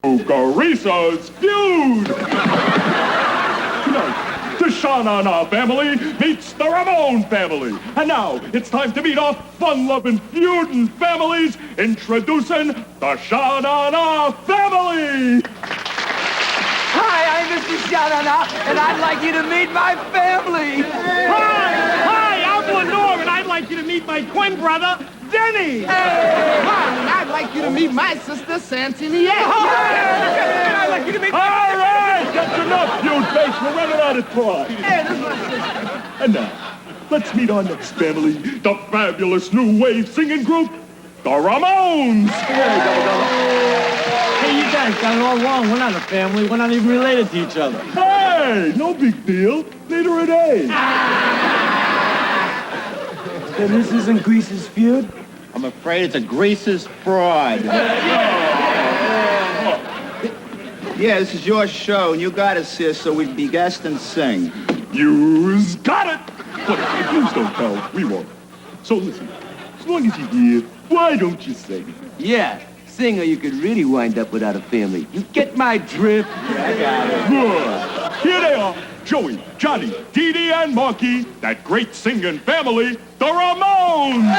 Carisa's Feud! Tonight, the Sha-Na-Na family meets the Ramon family. And now, it's time to meet our fun-loving, feuding families. Introducing the Sha-Na-Na family! Hi, I'm Mr. Sha-Na-Na, and I'd like you to meet my family. Hi, I'm Lenore, and I'd like you to meet my twin brother, Denny. Hi, and I'd like you to meet my sister, Santiniette. I'd like you to meet All right, that's enough, feud face. We're running out of time. Hey, this is my sister. And now, let's meet our next family, the fabulous new wave singing group, the Ramones. Hey, you guys got it all wrong. We're not a family. We're not even related to each other. Hey, no big deal. Neither are they. Then this isn't Grease's Feud? I'm afraid it's a Grease's fraud. Yeah, this is your show, and you got us here so we can be guest and sing. You's got it. But if you don't tell, we won't. So listen, as long as you're here, why don't you sing? Yeah, sing or you could really wind up without a family. You get my drift? Good. Here they are, Joey, Johnny, Dee Dee, and Marky, that great singing family, the Ramones!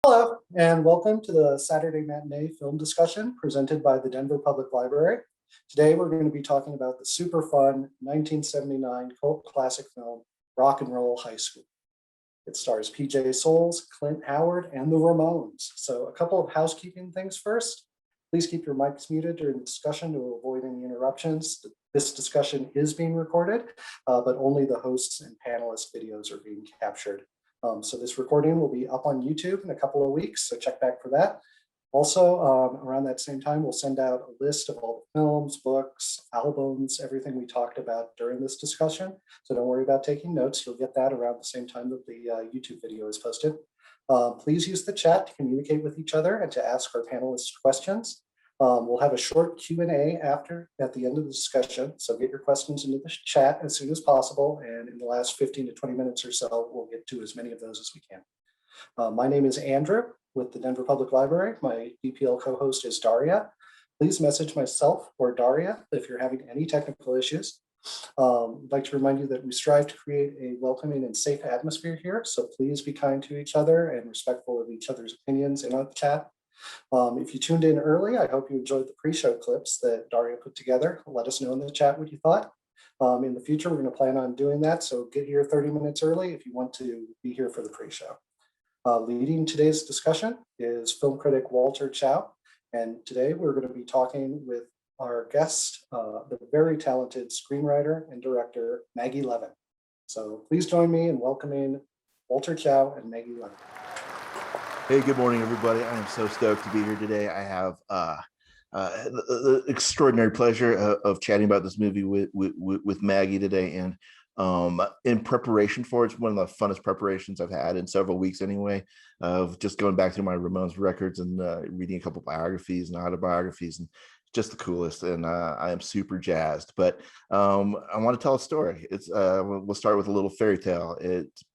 Hello, and welcome to the Saturday Matinee film discussion presented by the Denver Public Library. Today, we're going to be talking about the super fun 1979 cult classic film, Rock and Roll High School. It stars PJ Soles, Clint Howard, and the Ramones. So a couple of housekeeping things first. Please keep your mics muted during the discussion to avoid any interruptions. This discussion is being recorded, but only the hosts and panelists' videos are being captured. So this recording will be up on YouTube in a couple of weeks, so check back for that. Also, around that same time, we'll send out a list of all the films, books, albums, everything we talked about during this discussion. So don't worry about taking notes. You'll get that around the same time that the YouTube video is posted. Please use the chat to communicate with each other and to ask our panelists questions. We'll have a short Q&A at the end of the discussion. So get your questions into the chat as soon as possible. And in the last 15 to 20 minutes or so, we'll get to as many of those as we can. My name is Andrew with the Denver Public Library. My DPL co-host is Daria. Please message myself or Daria if you're having any technical issues. I'd like to remind you that we strive to create a welcoming and safe atmosphere here. So please be kind to each other and respectful of each other's opinions in our chat. If you tuned in early, I hope you enjoyed the pre-show clips that Daria put together. Let us know in the chat what you thought. In the future, we're going to plan on doing that, so get here 30 minutes early if you want to be here for the pre-show. Leading today's discussion is film critic Walter Chaw, and today we're going to be talking with our guest, the very talented screenwriter and director, Maggie Levin. So please join me in welcoming Walter Chaw and Maggie Levin. Hey, good morning, everybody. I am so stoked to be here today. I have the extraordinary pleasure of chatting about this movie with Maggie today. And in preparation for it, it's one of the funnest preparations I've had in several weeks anyway, of just going back through my Ramones records and reading a couple biographies and autobiographies, and just the coolest. And I am super jazzed. But I want to tell a story. It's we'll start with a little fairy tale.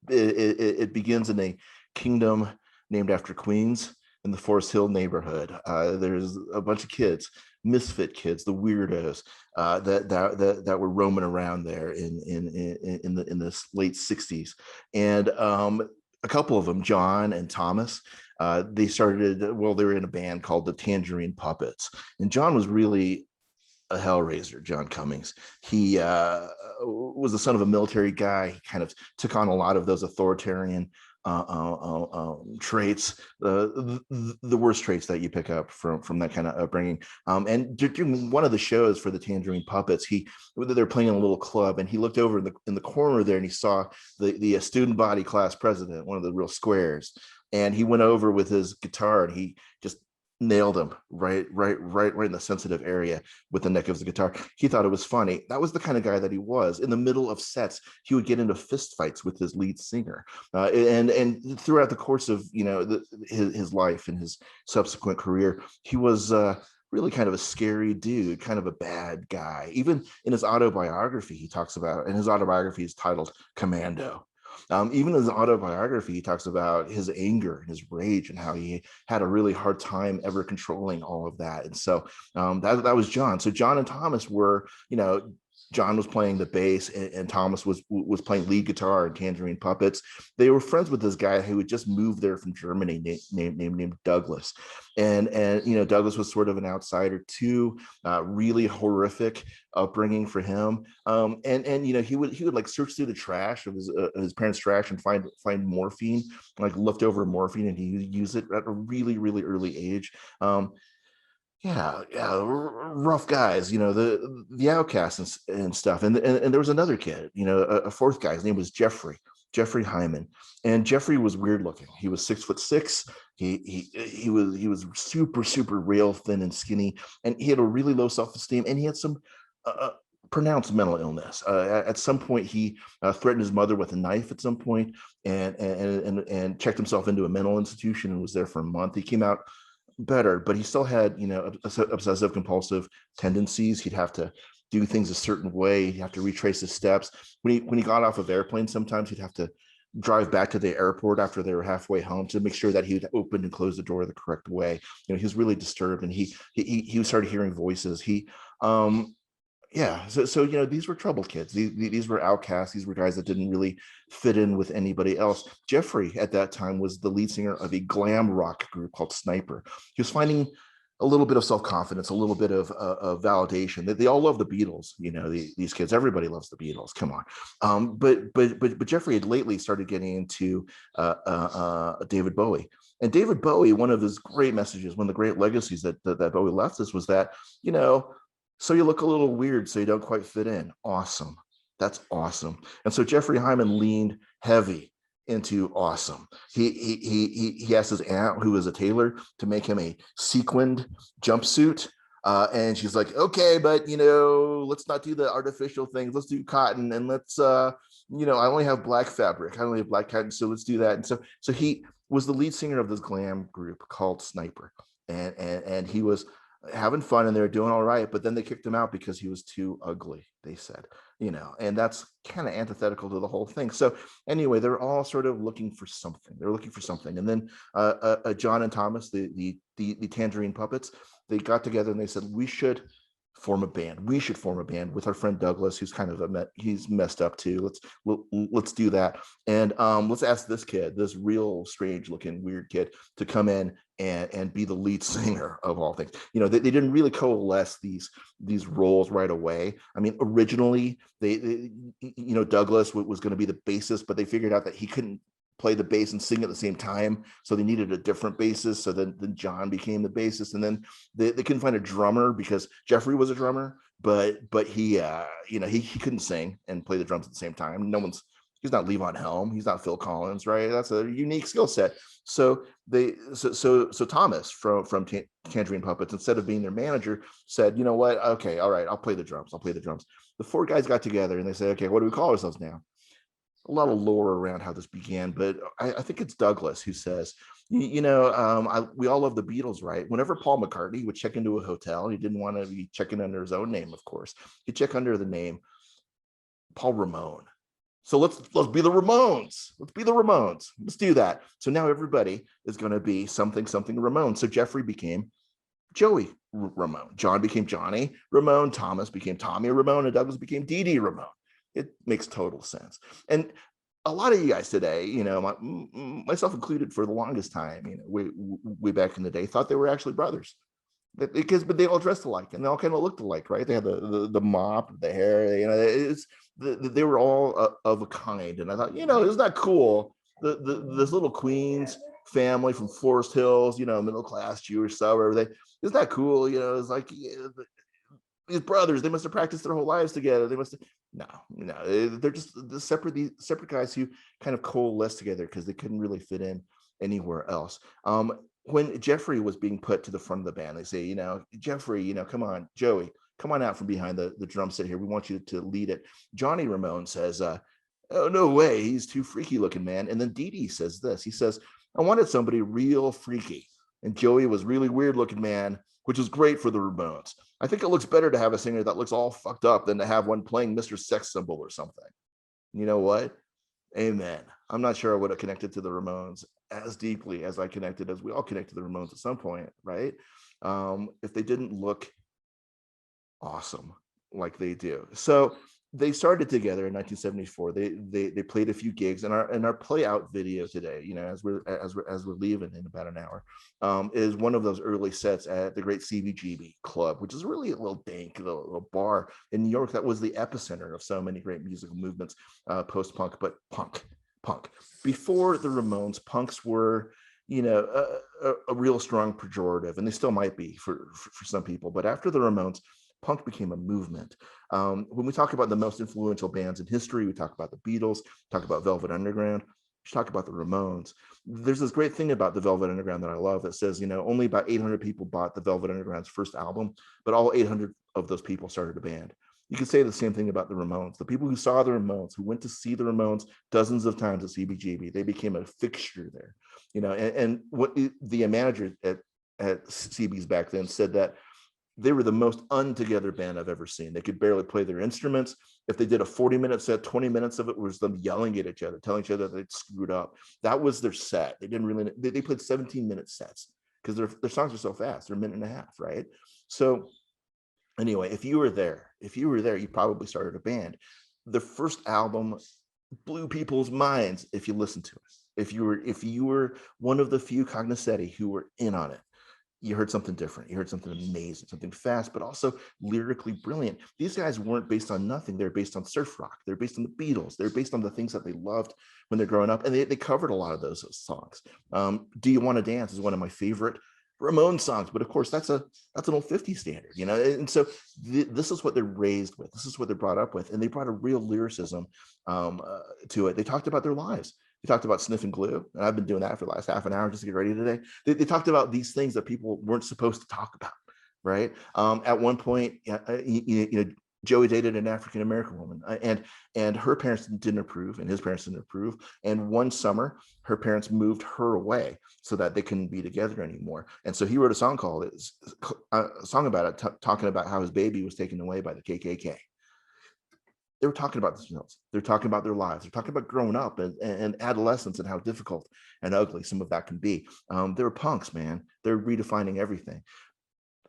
It begins in a kingdom named after Queens in the Forest Hill neighborhood. There's a bunch of kids, misfit kids, the weirdos that were roaming around there in the late 60s. And a couple of them, John and Thomas, they were in a band called the Tangerine Puppets. And John was really a hellraiser, John Cummings. He was the son of a military guy. He kind of took on a lot of those authoritarian traits, the worst traits that you pick up from that kind of upbringing. And during one of the shows for the Tangerine Puppets, they're playing in a little club, and he looked over in the corner there, and he saw the student body class president, one of the real squares, and he went over with his guitar, and he just nailed him right in the sensitive area with the neck of the guitar. He thought it was funny. That was the kind of guy that he was. In the middle of sets, he would get into fist fights with his lead singer, and throughout the course of his life and his subsequent career, he was really kind of a scary dude, kind of a bad guy. Even in his autobiography, he talks about, and his autobiography is titled Commando. Even in his autobiography, he talks about his anger and his rage and how he had a really hard time ever controlling all of that. And so that was John. So John and Thomas were, John was playing the bass, and Thomas was playing lead guitar in Tangerine Puppets. They were friends with this guy who had just moved there from Germany named Douglas. And Douglas was sort of an outsider too, really horrific upbringing for him. And he would like search through the trash of his parents' trash and find morphine, like leftover morphine, and he would use it at a really, really early age. Rough guys, the outcasts and stuff. And there was another kid, a fourth guy. His name was Jeffrey Hyman. And Jeffrey was weird looking. He was 6'6". He was super, super rail thin and skinny, and he had a really low self-esteem, and he had some pronounced mental illness. At some point, he threatened his mother with a knife at some point, and checked himself into a mental institution and was there for a month. He came out better, but he still had obsessive compulsive tendencies. He'd have to do things a certain way. He'd have to retrace his steps. When he got off of airplanes, sometimes he'd have to drive back to the airport after they were halfway home to make sure that he would open and close the door the correct way. He was really disturbed, and he started hearing voices. So these were troubled kids. These were outcasts. These were guys that didn't really fit in with anybody else. Jeffrey at that time was the lead singer of a glam rock group called Sniper. He was finding a little bit of self-confidence, a little bit of validation. They all love the Beatles. These kids, everybody loves the Beatles. Come on. But Jeffrey had lately started getting into David Bowie. And David Bowie, one of his great messages, one of the great legacies that Bowie left us was that, so you look a little weird, so you don't quite fit in. Awesome. That's awesome. And so Jeffrey Hyman leaned heavy into awesome. He asked his aunt, who was a tailor, to make him a sequined jumpsuit. And she's like, okay, but let's not do the artificial things. Let's do cotton, and let's I only have black fabric. I only have black cotton, so let's do that. And so he was the lead singer of this glam group called Sniper. And he was having fun, and they were doing all right, but then they kicked him out because he was too ugly, they said, and that's kind of antithetical to the whole thing. So anyway, they're all sort of looking for something. And then John and Thomas, the Tangerine Puppets, they got together and they said, we should form a band. We should form a band with our friend Douglas, who's kind of he's messed up too. Let's do that. And let's ask this kid, this real strange looking weird kid, to come in and be the lead singer of all things. You know, they didn't really coalesce these roles right away. I mean, originally they you know, Douglas was going to be the bassist, but they figured out that he couldn't play the bass and sing at the same time, so they needed a different bassist. So then John became the bassist, and then they couldn't find a drummer because Jeffrey was a drummer, but he you know, he couldn't sing and play the drums at the same time. He's not Levon Helm, he's not Phil Collins, right? That's a unique skill set. So Thomas from Tangerine Puppets, instead of being their manager, said, you know what, okay, all right, I'll play the drums. The four guys got together and they said, okay, what do we call ourselves now? A lot of lore around how this began, but I think it's Douglas who says, you know, we all love the Beatles, right? Whenever Paul McCartney would check into a hotel, he didn't want to be checking under his own name, of course. He'd check under the name Paul Ramone. So let's be the Ramones. Let's be the Ramones. Let's do that. So now everybody is going to be something Ramone. So Jeffrey became Joey Ramone. John became Johnny Ramone. Thomas became Tommy Ramone, and Douglas became Dee Dee Ramone. It makes total sense. And a lot of you guys today, you know, myself included, for the longest time, you know, way back in the day, thought they were actually brothers, but they all dressed alike and they all kind of looked alike, right? They had the mop, the hair, you know, they were all of a kind. And I thought, you know, isn't that cool? This little Queens family from Forest Hills, you know, middle class Jewish suburb. Isn't that cool? You know, it's like, these brothers, they must have practiced their whole lives together. They must have, no, they're just the separate guys who kind of coalesced together because they couldn't really fit in anywhere else. When Jeffrey was being put to the front of the band, they say, you know, Jeffrey, you know, come on, Joey, come on out from behind the drum set here. We want you to lead it. Johnny Ramone says, oh, no way, he's too freaky looking, man. And then Dee Dee says this. He says, I wanted somebody real freaky. And Joey was really weird looking, man, which is great for the Ramones. I think it looks better to have a singer that looks all fucked up than to have one playing Mr. Sex Symbol or something. You know what? Amen. I'm not sure I would have connected to the Ramones as deeply as we all connect to the Ramones at some point, right? If they didn't look awesome like they do. So they started together in 1974. They played a few gigs, and our play out video today, you know, as we're leaving in about an hour, is one of those early sets at the great CBGB Club, which is really a little dank little bar in New York that was the epicenter of so many great musical movements, post-punk, but punk. Before the Ramones, punks were, you know, a real strong pejorative, and they still might be for some people. But after the Ramones, punk became a movement. When we talk about the most influential bands in history, we talk about the Beatles, talk about Velvet Underground, we should talk about the Ramones. There's this great thing about the Velvet Underground that I love that says, you know, only about 800 people bought the Velvet Underground's first album, but all 800 of those people started a band. You could say the same thing about the Ramones. The people who saw the Ramones, who went to see the Ramones dozens of times at CBGB, they became a fixture there. You know, and what the manager at CB's back then said that they were the most untogether band I've ever seen. They could barely play their instruments. If they did a 40-minute set, 20 minutes of it was them yelling at each other, telling each other that they'd screwed up. That was their set. They didn't really, they played 17-minute sets because their songs are so fast. They're a minute and a half, right? So anyway, if you were there, you probably started a band. The first album blew people's minds if you listened to it. If you were one of the few cognoscenti who were in on it, you heard something different. You heard something amazing, something fast, but also lyrically brilliant. These guys weren't based on nothing. They're based on surf rock. They're based on the Beatles. They're based on the things that they loved when they're growing up. And they covered a lot of those songs. Do You Want to Dance is one of my favorite Ramones songs, but of course that's an old 50s standard, you know? And so this is what they're raised with. This is what they're brought up with. And they brought a real lyricism to it. They talked about their lives. They talked about sniffing glue, and I've been doing that for the last half an hour just to get ready today. They talked about these things that people weren't supposed to talk about, right? At one point, you know, Joey dated an African-American woman, and her parents didn't approve, and his parents didn't approve. And one summer, her parents moved her away so that they couldn't be together anymore. And so he wrote a song about it, talking about how his baby was taken away by the KKK. They were talking about themselves. They're talking about their lives. They're talking about growing up and adolescence and how difficult and ugly some of that can be. They were punks, man. They're redefining everything.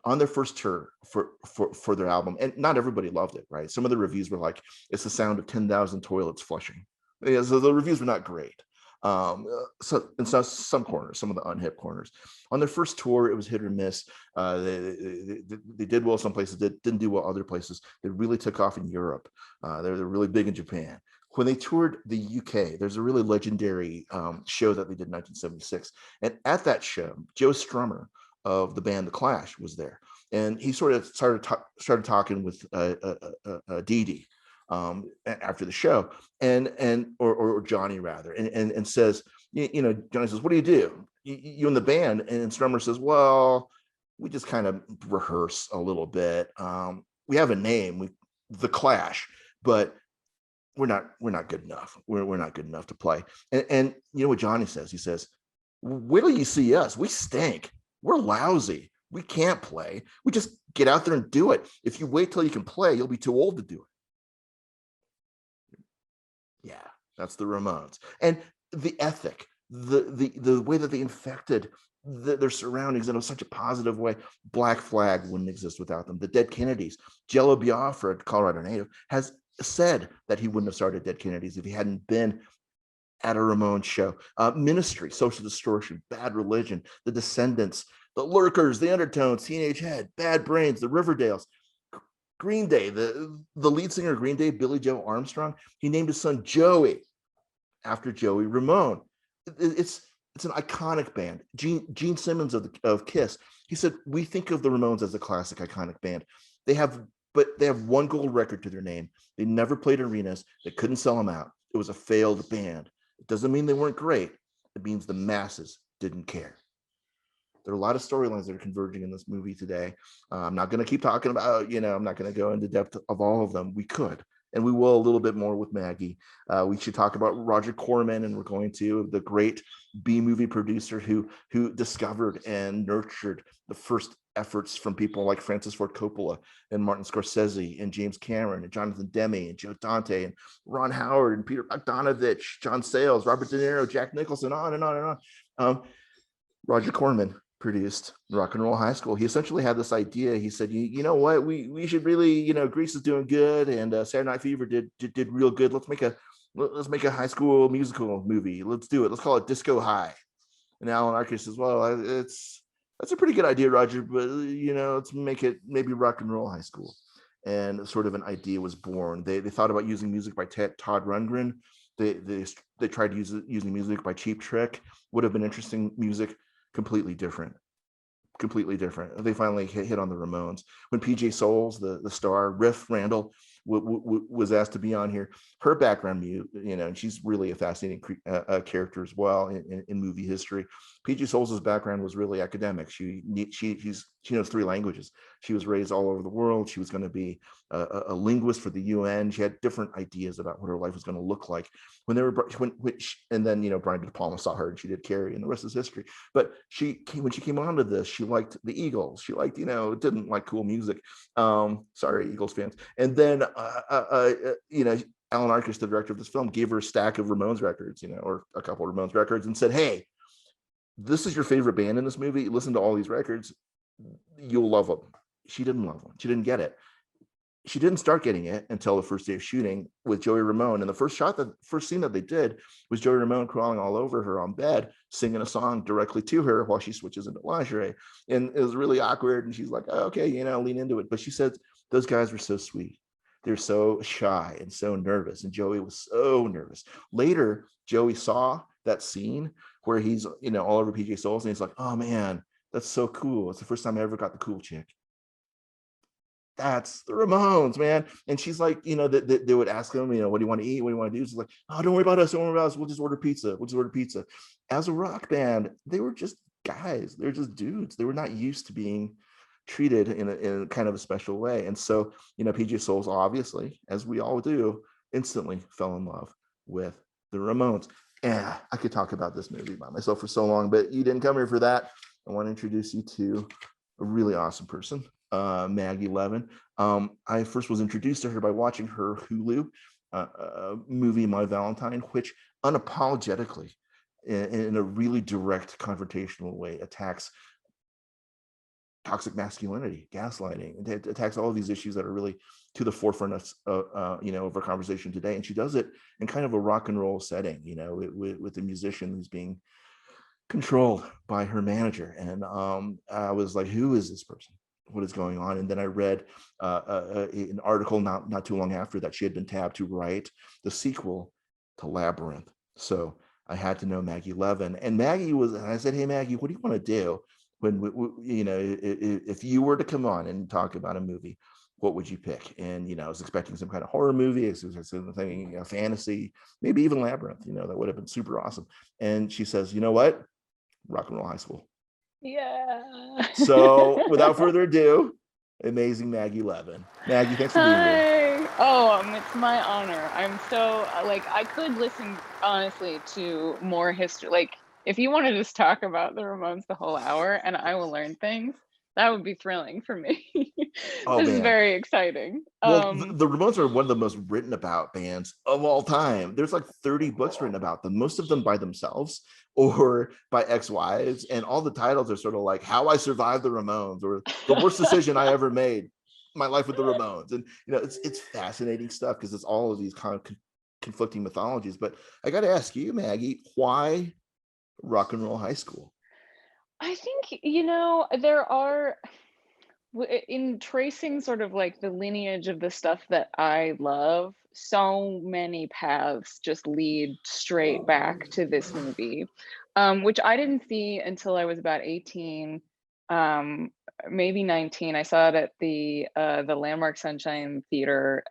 on their first tour for their album, and not everybody loved it, right? Some of the reviews were like, it's the sound of 10,000 toilets flushing. Yeah, so the reviews were not great. So in some corners, some of the unhip corners. On their first tour, it was hit or miss. They did well some places, didn't do well other places. They really took off in Europe. They're really big in Japan. When they toured the UK, there's a really legendary show that they did in 1976. And at that show, Joe Strummer of the band The Clash was there. And he sort of started talking with Dee Dee after the show, or Johnny rather, and says, Johnny says, what do? You in the band? And Strummer says, well, we just kind of rehearse a little bit. We have a name, The Clash, but we're not good enough. We're not good enough to play. And you know what Johnny says? He says, wait till you see us. We stink. We're lousy. We can't play. We just get out there and do it. If you wait till you can play, you'll be too old to do it. Yeah, that's the Ramones. And the ethic, the way that they infected their surroundings in such a positive way. Black Flag wouldn't exist without them. The Dead Kennedys. Jello Biafra, a Colorado native, has said that he wouldn't have started Dead Kennedys if he hadn't been at a Ramones show. Ministry, Social Distortion, Bad Religion, The Descendants, The Lurkers, The Undertones, Teenage Head, Bad Brains, The Riverdales, Green Day, the lead singer of Green Day, Billy Joe Armstrong, he named his son Joey after Joey Ramone. It's an iconic band. Gene Simmons of Kiss, he said, we think of the Ramones as a classic, iconic band. They have one gold record to their name. They never played arenas. They couldn't sell them out. It was a failed band. It doesn't mean they weren't great. It means the masses didn't care. There are a lot of storylines that are converging in this movie today. I'm not going to keep talking about, I'm not going to go into depth of all of them. We could, and we will a little bit more with Maggie. We should talk about Roger Corman, and we're going to, the great B-movie producer who discovered and nurtured the first efforts from people like Francis Ford Coppola and Martin Scorsese and James Cameron and Jonathan Demme and Joe Dante and Ron Howard and Peter Bogdanovich, John Sayles, Robert De Niro, Jack Nicholson, on and on and on. Roger Corman produced Rock and Roll High School. He essentially had this idea. He said, you know what, we should really, Grease is doing good, and Saturday Night Fever did real good. Let's make a high school musical movie. Let's do it. Let's call it Disco High. And Allan Arkush says, well, that's a pretty good idea, Roger, but let's make it maybe Rock and Roll High School. And sort of an idea was born. They thought about using music by Todd Rundgren. They tried using music by Cheap Trick. Would have been interesting music. Completely different. They finally hit on the Ramones when PJ Souls, the star, Riff Randall, was asked to be on here. Her background, and she's really a fascinating character as well in movie history. PJ Souls' background was really academic. She knows 3 languages. She was raised all over the world. She was going to be a linguist for the UN. She had different ideas about what her life was going to look like. And then Brian De Palma saw her and she did Carrie, and the rest is history. But when she came onto this, she liked the Eagles. She liked, didn't like cool music. Sorry, Eagles fans. And then Allan Arkush, the director of this film, gave her a stack of Ramones records, or a couple of Ramones records, and said, hey, this is your favorite band in this movie. Listen to all these records. You'll love them. She didn't love them. She didn't get it. She didn't start getting it until the first day of shooting with Joey Ramone. And the first scene that they did was Joey Ramone crawling all over her on bed, singing a song directly to her while she switches into lingerie. And it was really awkward. And she's like, oh, okay, lean into it. But she said, those guys were so sweet. They're so shy and so nervous. And Joey was so nervous. Later, Joey saw that scene where he's, all over PJ Souls. And he's like, oh man, that's so cool. It's the first time I ever got the cool chick. That's the Ramones, man. And she's like, they would ask him, what do you want to eat? What do you want to do? She's like, oh, don't worry about us. Don't worry about us. We'll just order pizza. As a rock band, they were just guys. They were just dudes. They were not used to being treated in a kind of a special way. And so, PJ Souls, obviously, as we all do, instantly fell in love with the Ramones. Yeah, I could talk about this movie by myself for so long, but you didn't come here for that. I want to introduce you to a really awesome person, Maggie Levin. I first was introduced to her by watching her Hulu movie, My Valentine, which unapologetically, in a really direct, confrontational way, attacks toxic masculinity, gaslighting. It attacks all of these issues that are really to the forefront of of our conversation today. And she does it in kind of a rock and roll setting, with a musician who's being controlled by her manager. And I was like, who is this person? What is going on? And then I read an article not too long after that she had been tabbed to write the sequel to Labyrinth. So I had to know Maggie Levin. And Maggie was, and I said, hey, Maggie, what do you want to do when, if you were to come on and talk about a movie, what would you pick? And, I was expecting some kind of horror movie. I was thinking fantasy, maybe even Labyrinth, that would have been super awesome. And she says, you know what? Rock and Roll High School. Yeah. So without further ado, amazing Maggie Levin. Maggie, thanks for being here. Oh, it's my honor. I'm so I could listen honestly to more history. Like if you want to just talk about the Ramones the whole hour and I will learn things, that would be thrilling for me. This is very exciting. Well, the Ramones are one of the most written about bands of all time. There's like 30 books written about them, most of them by themselves or by ex-wives. And all the titles are sort of like How I Survived the Ramones or The Worst Decision I Ever Made, My Life with the Ramones. And, it's fascinating stuff because it's all of these kind of conflicting mythologies. But I got to ask you, Maggie, why Rock and Roll High School? I think, there are, in tracing sort of like the lineage of the stuff that I love, so many paths just lead straight back to this movie, which I didn't see until I was about 18, maybe 19. I saw it at the Landmark Sunshine Theater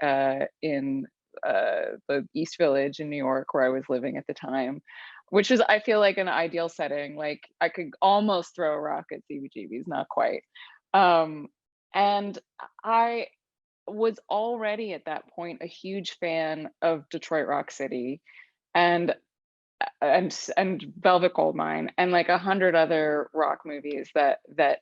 in the East Village in New York, where I was living at the time, which is, I feel like, an ideal setting. Like I could almost throw a rock at CBGB's, not quite. And I was already at that point a huge fan of Detroit Rock City and Velvet Goldmine and like 100 other rock movies that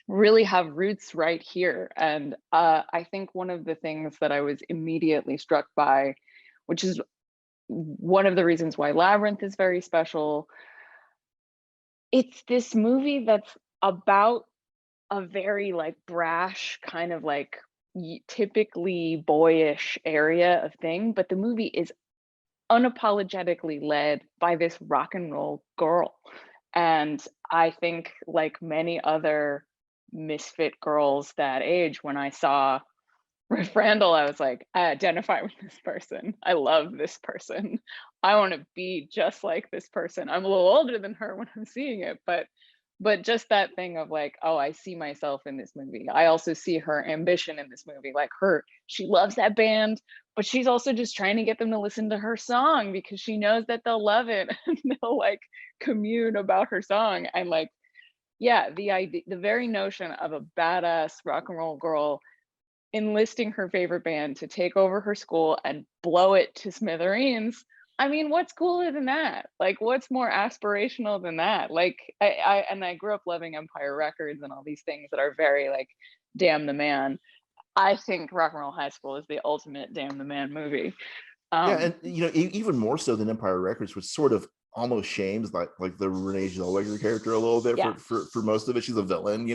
really have roots right here. And I think one of the things that I was immediately struck by, which is one of the reasons why Labyrinth is very special, it's this movie that's about a very like brash kind of like typically boyish area of thing, but the movie is unapologetically led by this rock and roll girl. And I think like many other misfit girls that age, when I saw Riff Randall, I was like, I identify with this person. I love this person. I want to be just like this person. I'm a little older than her when I'm seeing it, but just that thing of like, oh, I see myself in this movie. I also see her ambition in this movie. Like she loves that band, but she's also just trying to get them to listen to her song because she knows that they'll love it and they'll like commune about her song. And like, yeah, the idea, the very notion of a badass rock and roll girl enlisting her favorite band to take over her school and blow it to smithereens. I mean, what's cooler than that? Like, what's more aspirational than that? Like, I grew up loving Empire Records and all these things that are very like, damn the man. I think Rock and Roll High School is the ultimate damn the man movie. And even more so than Empire Records, which sort of almost shames like the Renee Zellweger character a little bit for most of it. She's a villain,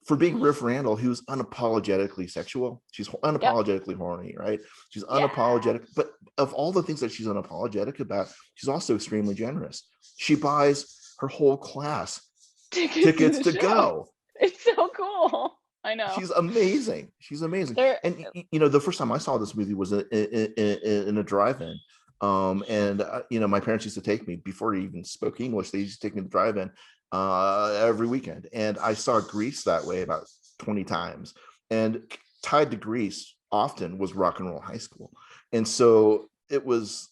for being Riff Randall, who's unapologetically sexual. She's unapologetically horny, right? She's unapologetic, but of all the things that she's unapologetic about, she's also extremely generous. She buys her whole class tickets to go. It's so cool. I know. She's amazing. And the first time I saw this movie was in a drive-in. My parents used to take me before he even spoke English. They used to take me to the drive-in every weekend, and I saw Grease that way about 20 times. And tied to Grease often was Rock and Roll High School, and so it was.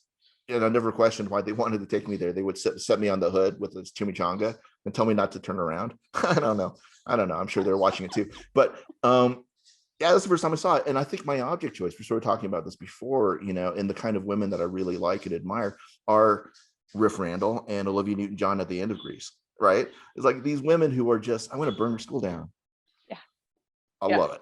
And I never questioned why they wanted to take me there. They would set me on the hood with this chimichanga and tell me not to turn around. I don't know. I'm sure they're watching it too. But that's the first time I saw it. And I think my object choice, we started talking about this before, and the kind of women that I really like and admire are Riff Randall and Olivia Newton-John at the end of Grease, right? It's like these women who are just, I'm going to burn your school down. Yeah. I love it.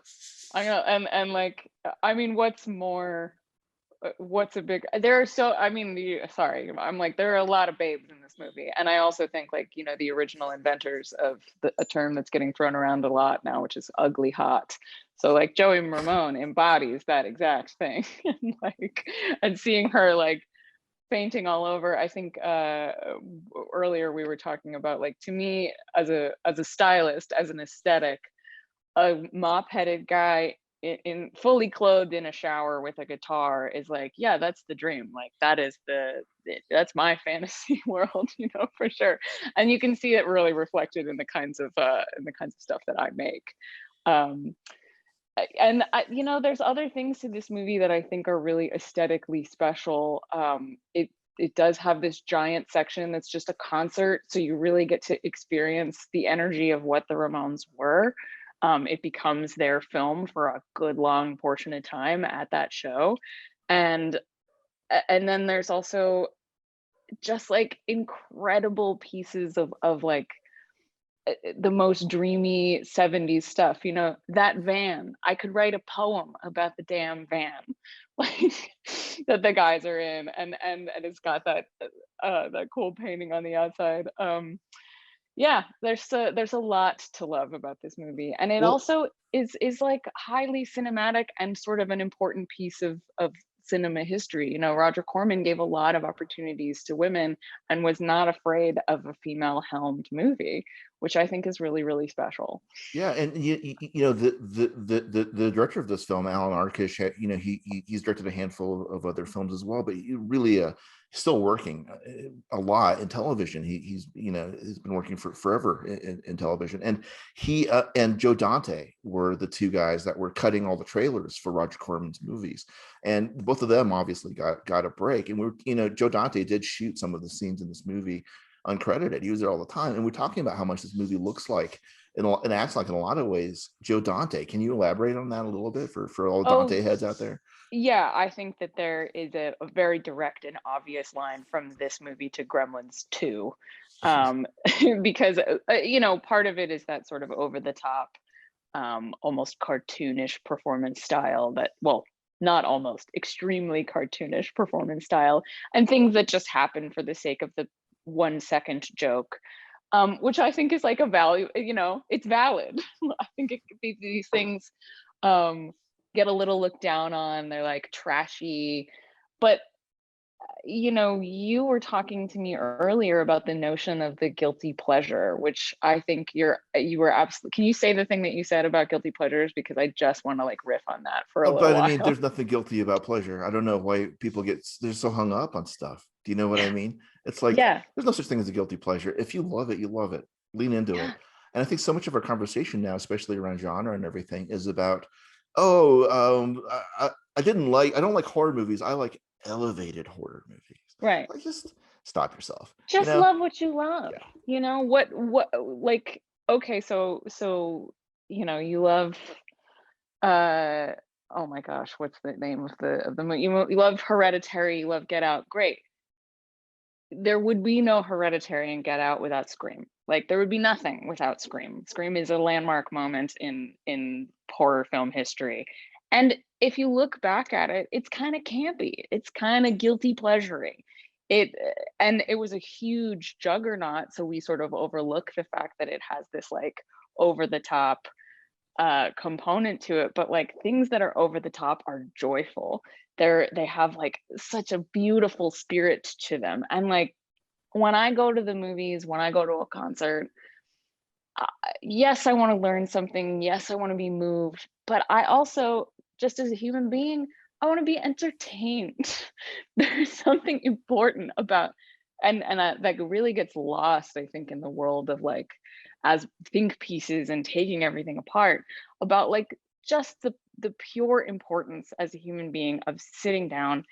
I know. And like, I mean, what's a big, there are so, I mean, sorry, I'm like, there are a lot of babes in this this movie. And I also think, like, you know, the original inventors of a term that's getting thrown around a lot now, which is ugly hot. So like Joey Ramone embodies that exact thing. And like, and seeing her like fainting all over, I think earlier we were talking about, like, to me as a stylist, as an aesthetic, a mop-headed guy in fully clothed in a shower with a guitar is like, yeah, that's the dream. Like that is that's my fantasy world, you know, for sure. And you can see it really reflected in the kinds of stuff that I make. And you know, there's other things to this movie that I think are really aesthetically special. It does have this giant section that's just a concert, so you really get to experience the energy of what the Ramones were. It becomes their film for a good long portion of time at that show. And then there's also just like incredible pieces of like the most dreamy 70s stuff. You know, that van, I could write a poem about the damn van, like that the guys are in, and it's got that cool painting on the outside. Yeah, there's a lot to love about this movie, and it also is like highly cinematic and sort of an important piece of cinema history. You know, Roger Corman gave a lot of opportunities to women and was not afraid of a female helmed movie, which I think is really, really special. Yeah, and you know, the director of this film, Allan Arkush, you know, he's directed a handful of other films as well, but he really still working a lot in television. He's you know, he's been working for forever in television, and he and Joe Dante were the two guys that were cutting all the trailers for Roger Corman's movies, and both of them obviously got a break. And you know, Joe Dante did shoot some of the scenes in this movie uncredited. He was there all the time, and we're talking about how much this movie looks like and acts like in a lot of ways Joe Dante. Can you elaborate on that a little bit for all Dante heads out there? Yeah, I think that there is a very direct and obvious line from this movie to Gremlins 2, because you know, part of it is that sort of over the top, almost cartoonish performance style that, well, not almost, extremely cartoonish performance style, and things that just happen for the sake of the 1 second joke, which I think is like a value, you know, it's valid. I think these things get a little looked down on. They're like trashy, but you know, you were talking to me earlier about the notion of the guilty pleasure, which I think you were absolutely. Can you say the thing that you said about guilty pleasures? Because I just want to like riff on that for a little while. I mean, there's nothing guilty about pleasure. I don't know why people they're so hung up on stuff. Do you know what I mean? It's like, yeah, there's no such thing as a guilty pleasure. If you love it, you love it. Lean into it. And I think so much of our conversation now, especially around genre and everything, is about, I don't like horror movies. I like elevated horror movies. Right. Like, just stop yourself. Just love what you love. Yeah. You know, what like, okay, so you know, you love oh my gosh, what's the name of the movie? You love Hereditary, you love Get Out. Great. There would be no Hereditary and Get Out without Scream. Like, there would be nothing without Scream. Scream is a landmark moment in horror film history. And if you look back at it, it's kind of campy. It's kind of guilty pleasuring. And it was a huge juggernaut, so we sort of overlook the fact that it has this like over the top component to it. But like, things that are over the top are joyful. They have like such a beautiful spirit to them. And like, when I go to the movies, when I go to a concert, yes, I want to learn something. Yes, I want to be moved. But I also, just as a human being, I want to be entertained. There's something important about, and that really gets lost, I think, in the world of like, as think pieces and taking everything apart, about like just the pure importance as a human being of sitting down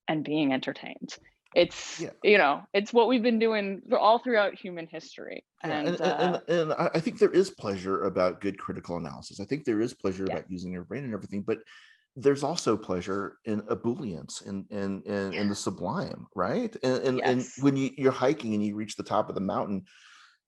and being entertained. It's you know, it's what we've been doing all throughout human history. And I think there is pleasure about good critical analysis. I think there is pleasure about using your brain and everything, but there's also pleasure in ebullience and in the sublime, right? And when you're hiking and you reach the top of the mountain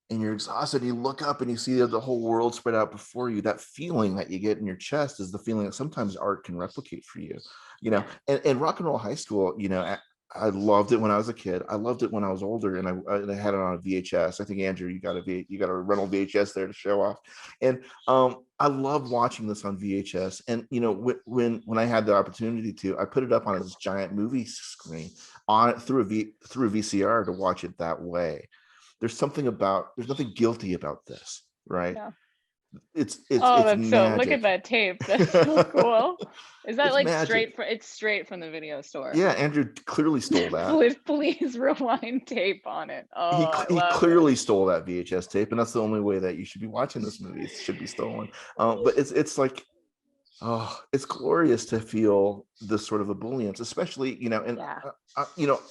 and you're exhausted, and you look up and you see the whole world spread out before you, that feeling that you get in your chest is the feeling that sometimes art can replicate for you, you know. And Rock and Roll High School, you know, I loved it when I was a kid. I loved it when I was older, and I had it on a VHS. I think Andrew, you got a rental VHS there to show off, and I love watching this on VHS. And when I had the opportunity to, I put it up on this giant movie screen on through a VCR to watch it that way. There's nothing guilty about this, right? Yeah. It's That's so, look magic. at that tape. That's so cool. Is that It's like magic. it's straight from the video store? Yeah, Andrew clearly stole that. Please rewind tape on it. he Oh, I he love clearly it. stole that VHS tape, and that's the only way that you should be watching this movie. It should be stolen. But it's like, oh, it's glorious to feel this sort of ebullience, especially and Yeah.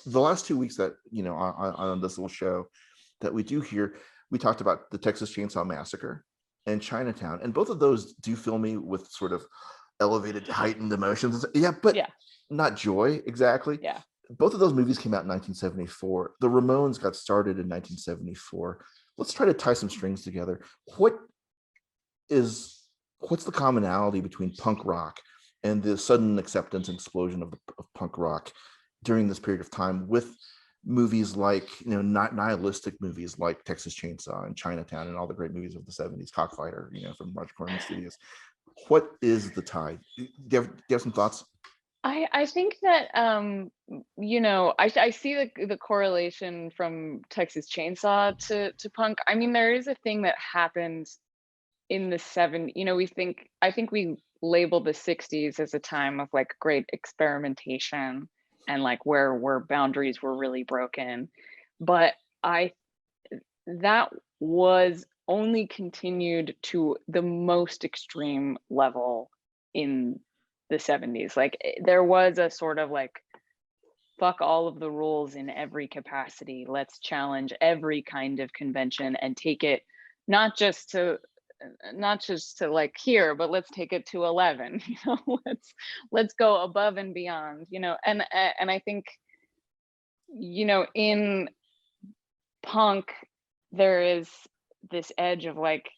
the last 2 weeks that on this little show that we do here, we talked about the Texas Chainsaw Massacre and Chinatown, and both of those do fill me with sort of elevated, heightened emotions. Yeah, but not joy exactly. Yeah. Both of those movies came out in 1974. The Ramones got started in 1974. Let's try to tie some strings together. What's the commonality between punk rock and the sudden acceptance and explosion of punk rock during this period of time, with movies like not nihilistic movies like Texas Chainsaw and Chinatown and all the great movies of the 70s, Cockfighter, from Roger Corman Studios? What is the tie? Do you have some thoughts? I think that I see the correlation from Texas Chainsaw to punk. I mean, there is a thing that happened in the 70s. I think we label the 60s as a time of like great experimentation and like where boundaries were really broken, but that was only continued to the most extreme level in the 70s. Like there was a sort of like, fuck all of the rules in every capacity, let's challenge every kind of convention and take it not just to like here, but let's take it to 11. Let's go above and beyond, and I think in punk there is this edge of like,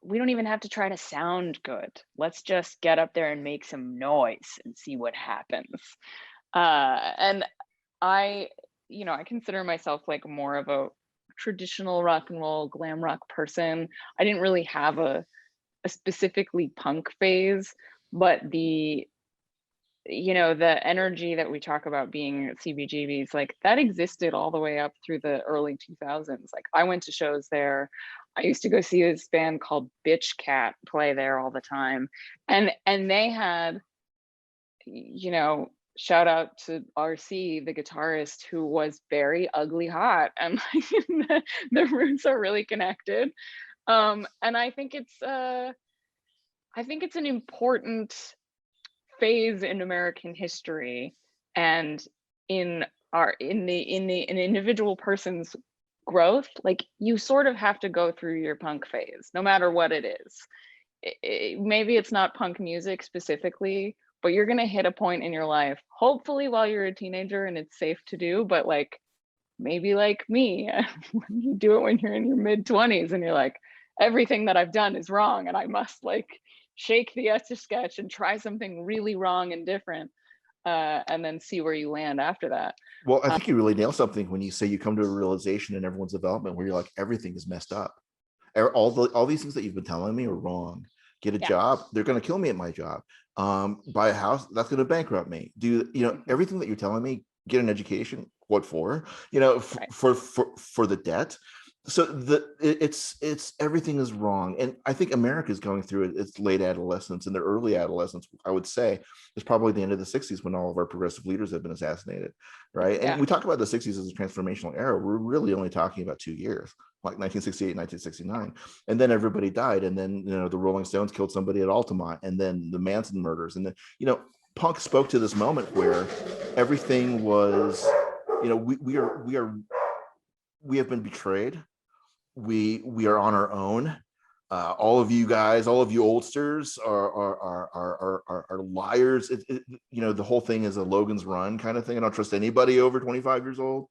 we don't even have to try to sound good, let's just get up there and make some noise and see what happens. And I consider myself like more of a traditional rock and roll glam rock person. I didn't really have a specifically punk phase, but the energy that we talk about being CBGBs, like that existed all the way up through the early 2000s. Like I went to shows there. I used to go see this band called Bitch Cat play there all the time, and they had, shout out to RC, the guitarist, who was very ugly hot, and the roots are really connected. And I think it's an important phase in American history, and in an individual person's growth. Like you sort of have to go through your punk phase, no matter what it is. Maybe it's not punk music specifically, but you're gonna hit a point in your life, hopefully while you're a teenager and it's safe to do, but like maybe like me, you do it when you're in your mid-20s and you're like, everything that I've done is wrong and I must like shake the Etch-a-Sketch and try something really wrong and different, and then see where you land after that. Well, I think you really nail something when you say you come to a realization in everyone's development where you're like, everything is messed up. All these things that you've been telling me are wrong. Get a job, they're going to kill me at my job. Buy a house, that's going to bankrupt me. Everything that you're telling me, get an education, what for? For the debt. So it's everything is wrong, and I think America is going through its late adolescence and their early adolescence. I would say is probably the end of the 60s when all of our progressive leaders have been assassinated, right? And we talk about the 60s as a transformational era. We're really only talking about 2 years, like 1968, 1969, and then everybody died, and then the Rolling Stones killed somebody at Altamont, and then the Manson murders, and then punk spoke to this moment where everything was, we have been betrayed. We are on our own. All of you guys, all of you oldsters are liars. The whole thing is a Logan's Run kind of thing. I don't trust anybody over 25 years old.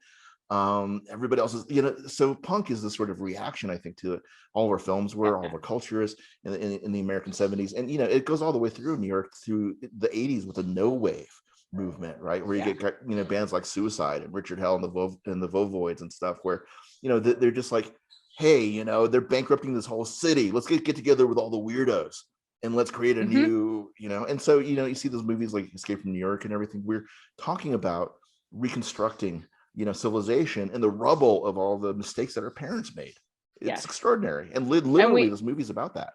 Everybody else is, so punk is this sort of reaction, I think, to it. All of our films were, all of our culture is in the American 70s. And, it goes all the way through New York through the 80s with a no wave. movement, right? Where you Yeah. get, you know, bands like Suicide and Richard Hell and the Vovoids and stuff, where, you know, they're just like, hey, you know, they're bankrupting this whole city. Let's get together with all the weirdos and let's create a new, you know. And so, you know, you see those movies like Escape from New York and everything. We're talking about reconstructing, you know, civilization in the rubble of all the mistakes that our parents made. It's Yes. extraordinary. And literally this movie's about that.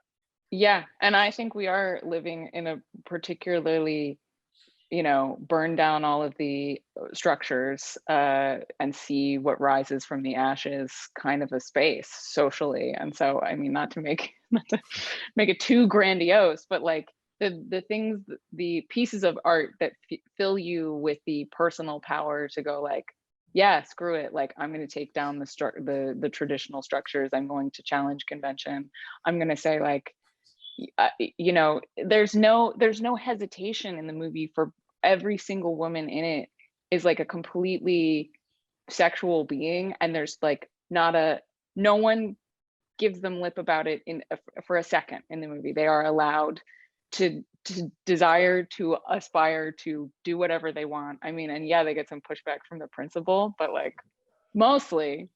Yeah, and I think we are living in a particularly, you know, burn down all of the structures and see what rises from the ashes kind of a space socially. And so, I mean, not to make it too grandiose, but like the things, the pieces of art that fill you with the personal power to go like, yeah, screw it. Like, I'm going to take down the traditional structures. I'm going to challenge convention. I'm going to say like, you know, there's no hesitation in the movie. For every single woman in it is like a completely sexual being, and there's like no one gives them lip about it for a second in the movie. They are allowed to desire, to aspire, to do whatever they want. I mean, and yeah, they get some pushback from the principal, but like mostly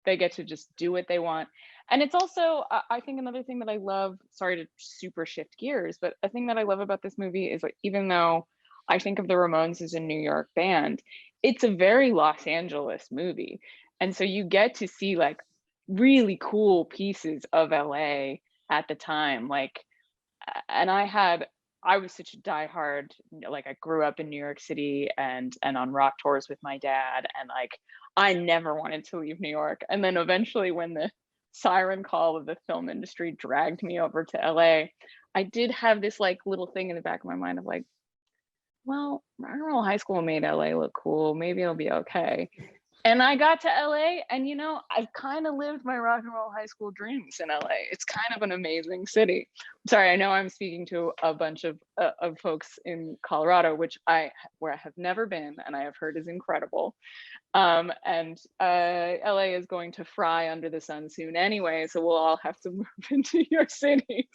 they get to just do what they want. And it's also, I think another thing that I love, sorry to super shift gears, but a thing that I love about this movie is like, even though I think of the Ramones as a New York band, it's a very Los Angeles movie. And so you get to see like really cool pieces of LA at the time. Like, and I was such a diehard, like I grew up in New York City and on rock tours with my dad, and like I never wanted to leave New York. And then eventually when the siren call of the film industry dragged me over to LA, I did have this like little thing in the back of my mind of like, well, rock and roll high school made LA look cool. Maybe it'll be okay. And I got to LA, and you know, I've kind of lived my rock and roll high school dreams in LA. It's kind of an amazing city. Sorry, I know I'm speaking to a bunch of folks in Colorado, where I have never been, and I have heard is incredible. And LA is going to fry under the sun soon anyway, so we'll all have to move into your cities.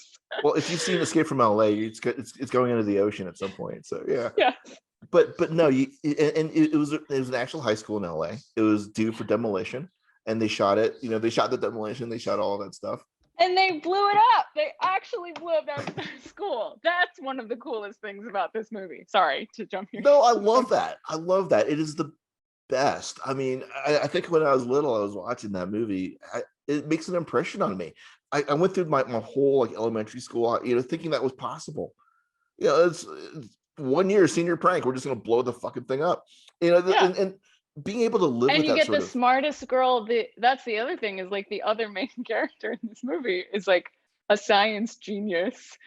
Well, if you've seen Escape from LA, it's going into the ocean at some point. So yeah. Yeah. But no, it was an actual high school in LA. It was due for demolition, and they shot it. You know, they shot the demolition, they shot all of that stuff. And they blew it up. They actually blew up that school. That's one of the coolest things about this movie. Sorry to jump here. No, I love that. I love that. It is the best. I mean, I think when I was little, I was watching that movie. It makes an impression on me. I went through my whole like elementary school, you know, thinking that was possible. You know, it's 1 year senior prank. We're just gonna blow the fucking thing up. You know, Yeah. and being able to live and with you that get sort the of smartest girl. That's the other thing, is like the other main character in this movie is like a science genius,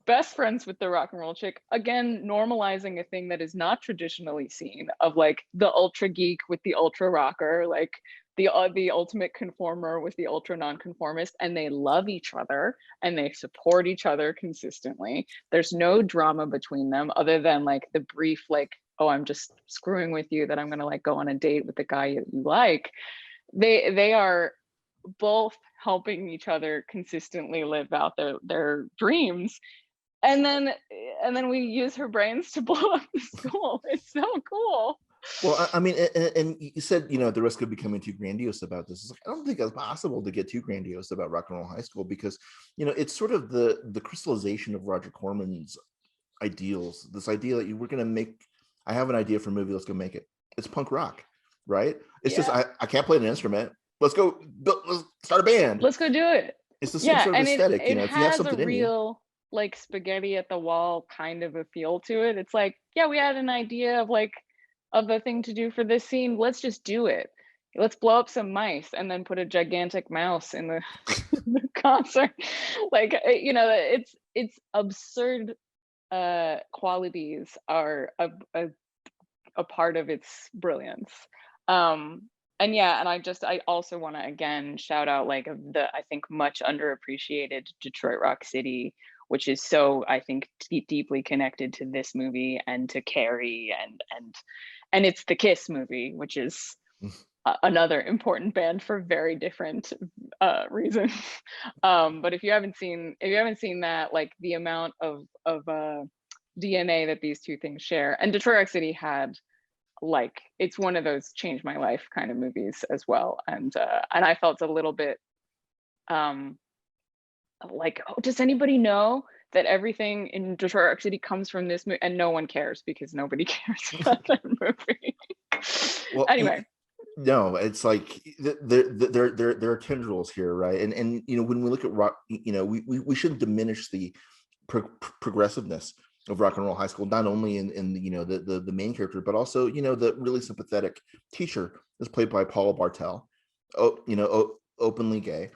best friends with the rock and roll chick, again normalizing a thing that is not traditionally seen, of like the ultra geek with the ultra rocker, like the ultimate conformer with the ultra nonconformist, and they love each other and they support each other consistently. There's no drama between them other than like the brief like, oh, I'm just screwing with you, that I'm gonna like go on a date with the guy you like. They are both helping each other consistently live out their dreams. And then we use her brains to blow up the school. It's so cool. Well, I mean, and you said, you know, the risk of becoming too grandiose about this. It's like, I don't think it's possible to get too grandiose about Rock and Roll High School, because, you know, it's sort of the crystallization of Roger Corman's ideals. This idea that we're going to make, I have an idea for a movie, let's go make it. It's punk rock, right? It's just, I can't play an instrument. Let's start a band. Let's go do it. It's the same sort of aesthetic, you know, it if you have has something a in you. real like spaghetti at the wall kind of a feel to it. It's like, yeah, we had an idea of the thing to do for this scene. Let's just do it. Let's blow up some mice and then put a gigantic mouse in the, the concert. Like, you know, it's absurd qualities are a part of its brilliance. And yeah, and I also want to again shout out like the, I think, much underappreciated Detroit Rock City, which is so, I think, deeply connected to this movie and to Carrie, and it's the Kiss movie, which is another important band for very different reasons. But if you haven't seen that, like the amount of DNA that these two things share. And Detroit Rock City had, like, it's one of those change my life kind of movies as well. And I felt a little bit like, oh, does anybody know that everything in Detroit Rock City comes from this movie? And no one cares, because nobody cares about that movie. Well, anyway. No, it's like there are tendrils here, right? And you know, when we look at rock, you know, we shouldn't diminish the progressiveness of Rock and Roll High School, not only in the, you know, the main character, but also, you know, the really sympathetic teacher is played by Paula Bartel, openly gay,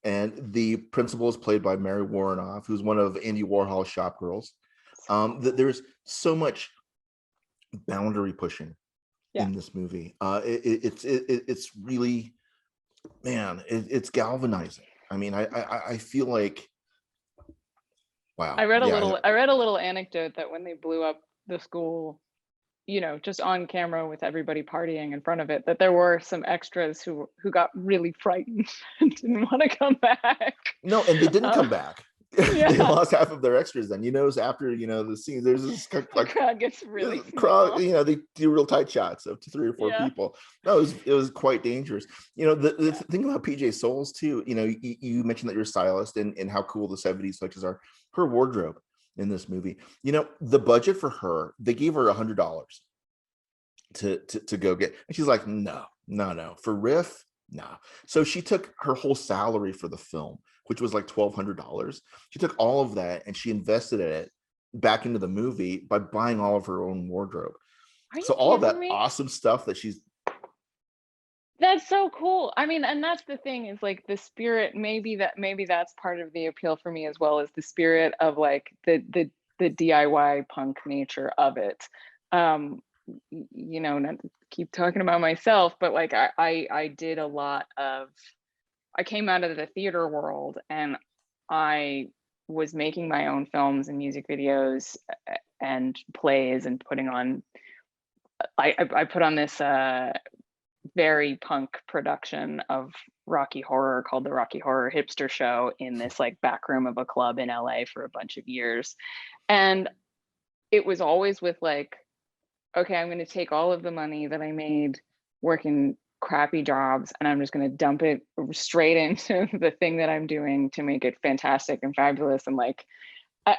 and the principal is played by Mary Warrenoff, who's one of Andy Warhol's shop girls. There's so much boundary pushing in this movie. It's really, man, it's galvanizing. I mean, I feel like, wow. I read a little anecdote that when they blew up the school, you know, just on camera with everybody partying in front of it, that there were some extras who got really frightened and didn't want to come back. No, and they didn't come back. Yeah. They lost half of their extras. Then, you notice after, you know, the scenes, there's this The crowd gets really crowd, you know, they do real tight shots of 3 or 4 people. No, it was quite dangerous. You know, the thing about PJ Souls too, you know, you mentioned that you're a stylist and how cool the 70s touches are. Her wardrobe in this movie, you know, the budget for her, they gave her $100 to go get, and she's like, no, for riff, no. So she took her whole salary for the film, which was like $1,200. She took all of that and she invested it back into the movie by buying all of her own wardrobe. So all of that awesome stuff that she's. That's so cool. I mean, and that's the thing, is like the spirit, maybe that's part of the appeal for me as well, as the spirit of like the DIY punk nature of it. You know, not to keep talking about myself, but like I did a lot of, I came out of the theater world and I was making my own films and music videos and plays and putting on, I put on this very punk production of Rocky Horror called the Rocky Horror Hipster Show in this like back room of a club in LA for a bunch of years. And it was always with like, okay, I'm going to take all of the money that I made working crappy jobs and I'm just going to dump it straight into the thing that I'm doing to make it fantastic and fabulous. And like,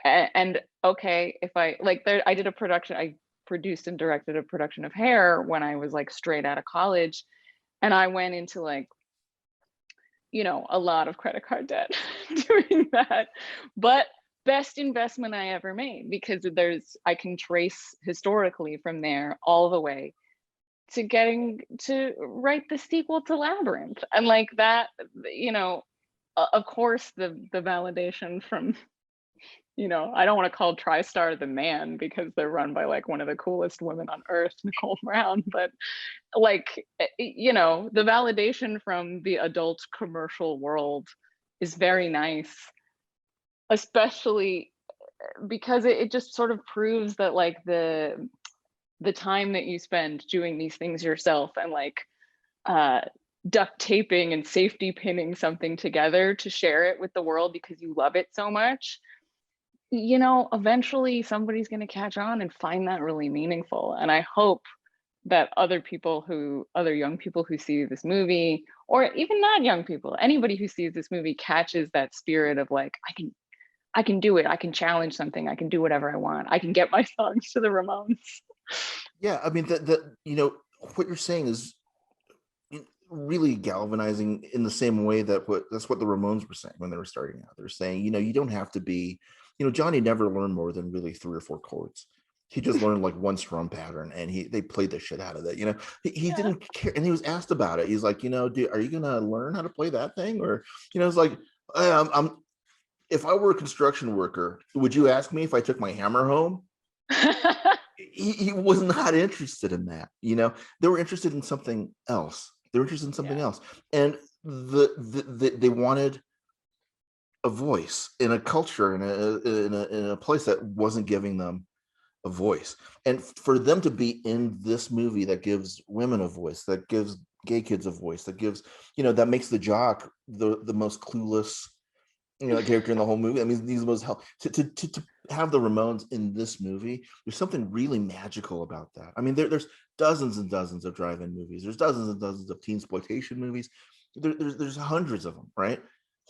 and okay, if I like there, I did a production, I produced and directed a production of Hair when I was like straight out of college. And I went into like, you know, a lot of credit card debt doing that. But best investment I ever made, because I can trace historically from there all the way to getting to write the sequel to Labyrinth. And like that, you know, of course the validation from, you know, I don't want to call TriStar the man because they're run by like one of the coolest women on earth, Nicole Brown, but like, you know, the validation from the adult commercial world is very nice, especially because it just sort of proves that like the time that you spend doing these things yourself and like duct taping and safety pinning something together to share it with the world because you love it so much, you know, eventually somebody's going to catch on and find that really meaningful. And I hope that other young people who see this movie, or even not young people, anybody who sees this movie catches that spirit of like, I can do it. I can challenge something. I can do whatever I want. I can get my songs to the Ramones. Yeah, I mean, you know, what you're saying is really galvanizing in the same way that's what the Ramones were saying when they were starting out. They're saying, you know, you don't have to be, you know, Johnny never learned more than really 3 or 4 chords. He just learned like one strum pattern and they played the shit out of it. You know, he didn't care. And he was asked about it. He's like, you know, are you going to learn how to play that thing? Or, you know, it's like, if I were a construction worker, would you ask me if I took my hammer home? He was not interested in that. You know, they were interested in something else. And they wanted a voice in a culture, in a place that wasn't giving them a voice. And for them to be in this movie that gives women a voice, that gives gay kids a voice, that gives, you know, that makes the jock the most clueless character in the whole movie. I mean, he's the most to have the Ramones in this movie. There's something really magical about that. I mean, there's dozens and dozens of drive-in movies. There's dozens and dozens of teen exploitation movies. There's hundreds of them, right?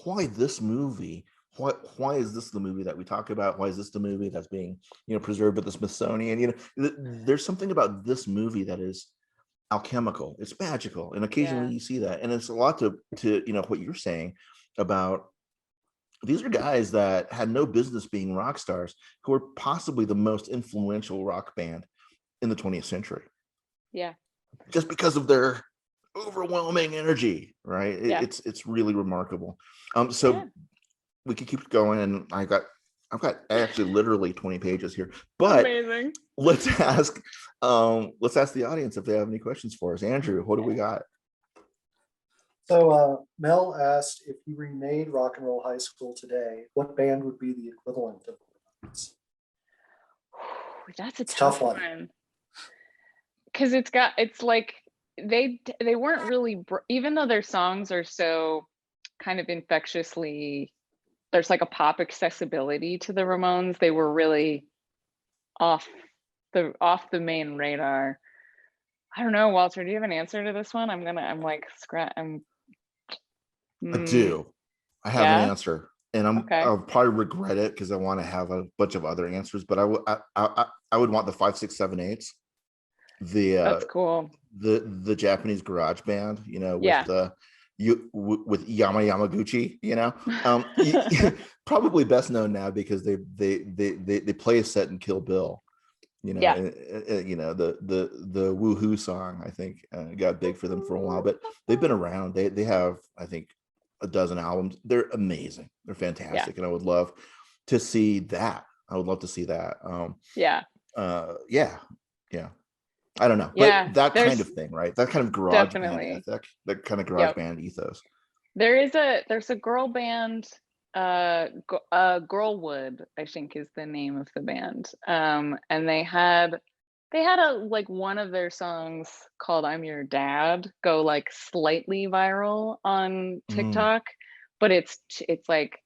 Why this movie? Why is this the movie that we talk about? Why is this the movie that's being preserved at the Smithsonian? There's something about this movie that is alchemical. It's magical, and occasionally you see that, and it's a lot to what you're saying about. These are guys that had no business being rock stars, who are possibly the most influential rock band in the 20th century. Yeah. Just because of their overwhelming energy, right? It's really remarkable. So we could keep going, and I've got actually literally 20 pages here. But amazing. Let's ask the audience if they have any questions for us. Andrew, what do we got? So Mel asked, if you remade Rock and Roll High School today, what band would be the equivalent of it? That's a tough one. Because it's like they weren't really, even though their songs are so kind of infectiously, there's like a pop accessibility to the Ramones. They were really off the main radar. I don't know, Walter, do you have an answer to this one? I do. I have an answer, and I'll probably regret it because I want to have a bunch of other answers. But I would want the 5, 6, 7, 8s. That's cool. The Japanese garage band, with Yama Yamaguchi, probably best known now because they play a set in Kill Bill. The Woohoo song, I think, got big for them for a while, but they've been around. They have, I think, a dozen albums. They're amazing. They're fantastic, and I would love to see that. I don't know, but that kind of thing, right? That kind of garage band ethic, that kind of garage band ethos. There's a girl band, Girlwood, I think is the name of the band, and they had one of their songs called "I'm Your Dad" go like slightly viral on TikTok, but it's like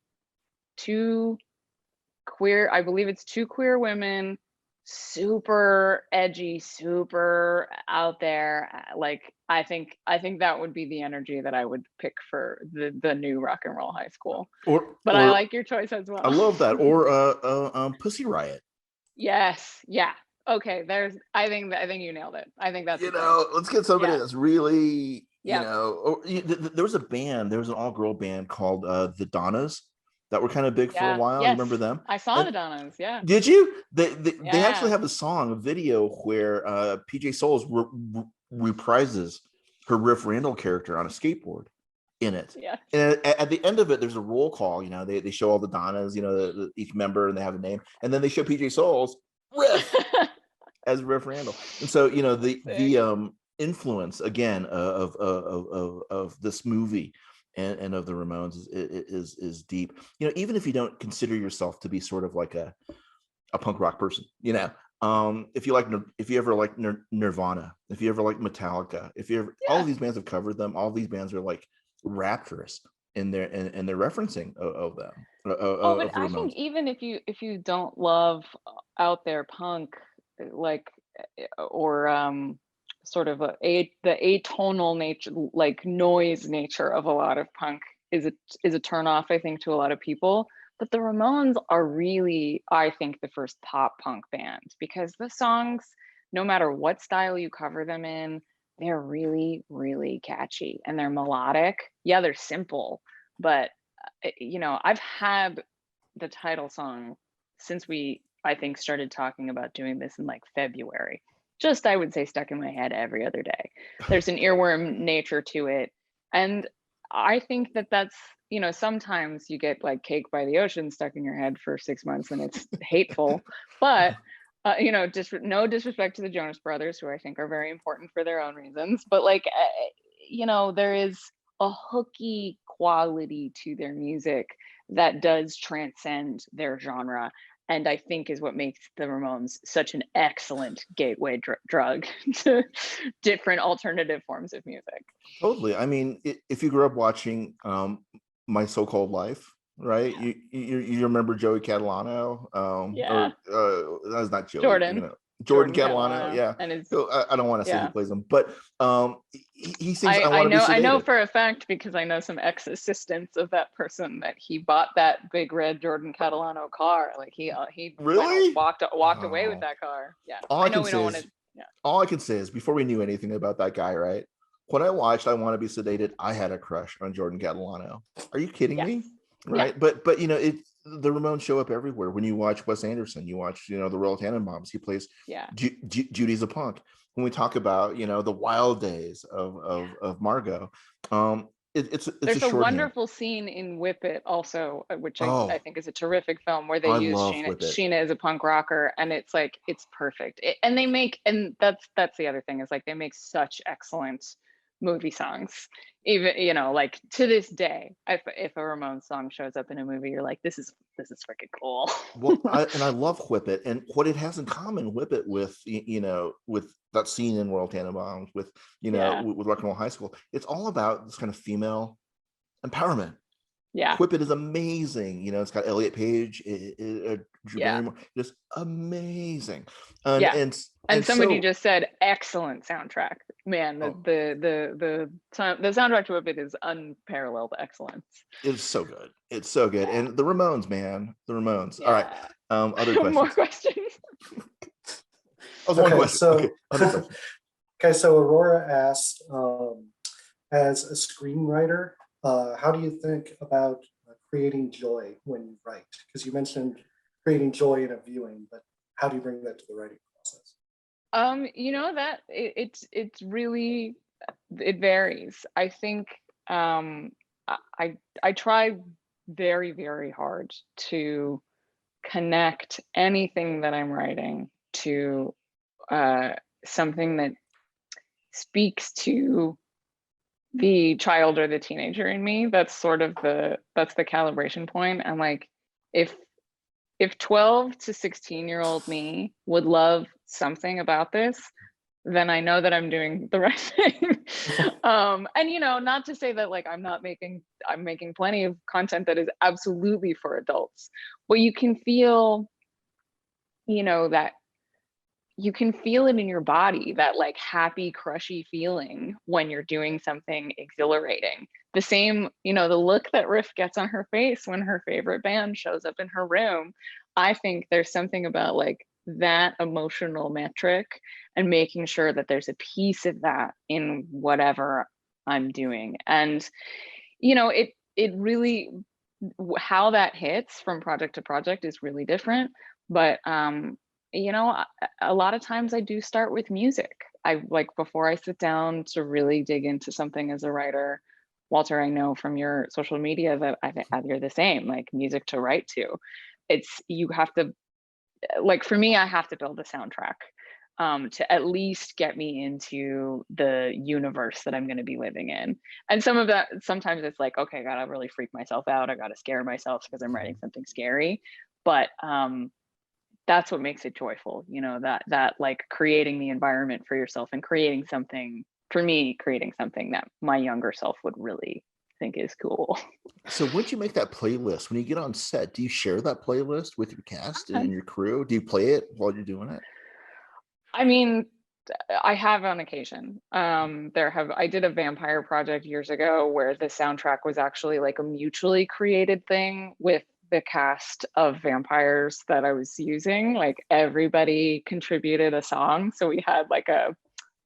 two queer women, super edgy, super out there. Like I think that would be the energy that I would pick for the new Rock and Roll High School. But I like your choice as well. I love that. Or Pussy Riot. Yes. Yeah. Okay. I think you nailed it. I think that's let's get somebody that's really there was an all-girl band called the Donnas that were kind of big for a while. Yes. Remember them? I saw the Donnas. Yeah. Did you? They actually have a video where PJ Souls reprises her Riff Randall character on a skateboard in it. Yeah. And at the end of it, there's a roll call. They show all the Donnas, each member, and they have a name, and then they show PJ Souls Riff as Riff Randall. And so the influence again of this movie and of the Ramones is deep. Even if you don't consider yourself to be sort of like a punk rock person, if you ever like Nirvana, if you ever like Metallica, all of these bands have covered them. All of these bands are like rapturous in their referencing of them. But I think even if you don't love out there punk, like, or sort of the atonal nature, like noise nature of a lot of punk is a turnoff, I think, to a lot of people. But the Ramones are really, I think, the first pop punk band, because the songs, no matter what style you cover them in, they're really, really catchy and they're melodic. Yeah, they're simple, but I've had the title song since we, I think, started talking about doing this in like February. Just, I would say, stuck in my head every other day. There's an earworm nature to it. And I think that's, sometimes you get like Cake by the Ocean stuck in your head for 6 months and it's hateful. But, just no disrespect to the Jonas Brothers, who I think are very important for their own reasons. But like, there is a hooky quality to their music that does transcend their genre. And I think is what makes the Ramones such an excellent gateway drug to different alternative forms of music. Totally. I mean, if you grew up watching My So-Called Life, right? You remember Joey Catalano? Yeah. Or that's not Joey. Jordan. Jordan Catalano. Yeah. And his, I don't want to say yeah. who plays him, but he sings "I I Want to Be know Sedated." for a fact, because I know some ex-assistants of that person, that he bought that big red Jordan Catalano car. Like he Really? walked away with Oh. that car. Yeah. All I I know can we say don't want is, to. Yeah. all I can say is, before we knew anything about that guy, right? When I watched "I Want to Be Sedated," I had a crush on Jordan Catalano. Are you kidding Yes. me? Right? Yeah. But the Ramones show up everywhere. When you watch Wes Anderson, you watch the Royal Tenenbaums. He plays Judy's a punk. When we talk about the wild days of Margot, it's There's a a shorthand. wonderful scene in Whip It also, which I Oh, think is a terrific film, where they I use love Whip It. Sheena as a punk rocker, and it's like it's perfect. And that's the other thing, is like they make such excellent movie songs. Even like to this day, if a Ramones song shows up in a movie, you're like, this is freaking cool. Well, I love Whip It, and what it has in common, Whip It, with with that scene in Royal Tenenbaums, with with Rock and Roll High School. It's all about this kind of female empowerment. Yeah. Whip It is amazing. It's got Elliot Page, Drew Barrymore, just amazing. And somebody so, just said excellent soundtrack. Man, the soundtrack to Whip It is unparalleled excellence. It's so good. It's so good. Yeah. And the Ramones, man, the Ramones. Yeah. All right. Other questions. More questions. One question. Okay, so Aurora asked, as a screenwriter, how do you think about creating joy when you write? Because you mentioned creating joy in a viewing, but how do you bring that to the writing process? That it's really, it varies. I think I try very, very hard to connect anything that I'm writing to something that speaks to the child or the teenager in me. That's sort of the calibration point. And like, if 12 to 16-year-old me would love something about this, then I know that I'm doing the right thing. And not to say that like I'm making plenty of content that is absolutely for adults, but you can feel, that you can feel it in your body, that like happy, crushy feeling when you're doing something exhilarating. The same, the look that Riff gets on her face when her favorite band shows up in her room. I think there's something about like that emotional metric and making sure that there's a piece of that in whatever I'm doing. And, it really, how that hits from project to project is really different. But, a lot of times I do start with music. I like, before I sit down to really dig into something as a writer. Walter, I know from your social media that I think you're the same, like music to write to. You have to, like for me, I have to build a soundtrack to at least get me into the universe that I'm going to be living in. And some of that, sometimes it's like, okay, I gotta really freak myself out. I gotta scare myself because I'm writing something scary. But that's what makes it joyful, that like creating the environment for yourself and creating something that my younger self would really think is cool. So once you make that playlist, when you get on set, do you share that playlist with your cast and your crew? Do you play it while you're doing it? I mean, I have on occasion. I did a vampire project years ago where the soundtrack was actually like a mutually created thing with the cast of vampires that I was using. Like everybody contributed a song. So we had like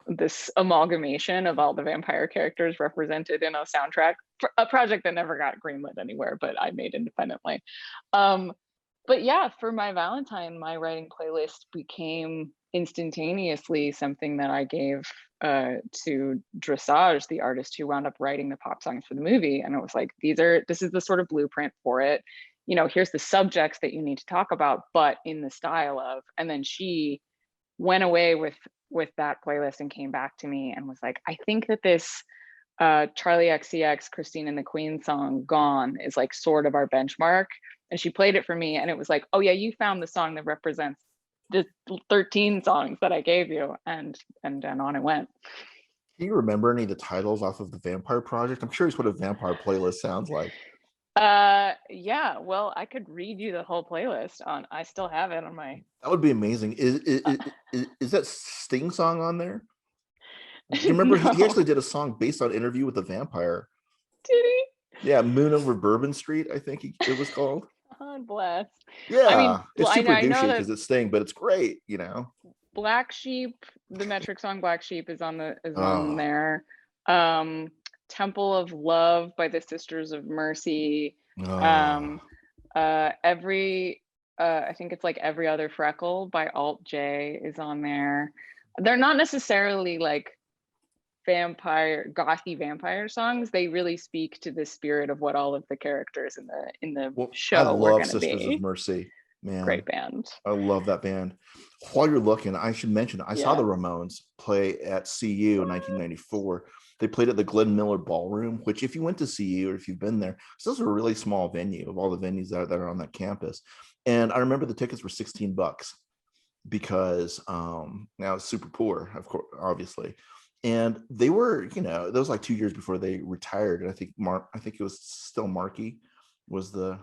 this amalgamation of all the vampire characters represented in a soundtrack for a project that never got greenlit anywhere, but I made independently. But yeah, for my Valentine, my writing playlist became instantaneously something that I gave to Dressage, the artist who wound up writing the pop songs for the movie. And it was like, this is the sort of blueprint for it. Here's the subjects that you need to talk about, but in the style of, and then she went away with that playlist and came back to me and was like, I think that this Charlie XCX, Christine and the Queen song, Gone, is like sort of our benchmark. And she played it for me and it was like, oh yeah, you found the song that represents the 13 songs that I gave you, and on it went. Can you remember any of the titles off of the Vampire project? I'm curious what a vampire playlist sounds like. Yeah, well, I could read you the whole playlist on, I still have it on my. That would be amazing. Is that Sting song on there? Do you remember he No. actually did a song based on Interview with the Vampire? Did he? Yeah, Moon Over Bourbon Street, I think it was called. God bless. I mean, Yeah, it's super I know douchey that because it's Sting, but it's great, you know. Black Sheep, the metric song Black Sheep is on Oh, there. Um, Temple of Love by the Sisters of Mercy. oh, Um, I think it's like Every Other Freckle by Alt J is on there. They're not necessarily like gothy vampire songs. They really speak to the spirit of what all of the characters in the well, I show were love going to Sisters of be. Mercy, man. Great band. I love that band. While you're looking, I should mention I saw Yeah. the Ramones play at CU in 1994. They played at the Glenn Miller Ballroom, which if you went to CU or if you've been there, it's also a really small venue of all the venues that are on that campus. And I remember the tickets were $16 because now it's super poor, of course, obviously. And they were, that was like 2 years before they retired. And I think it was still Markey was the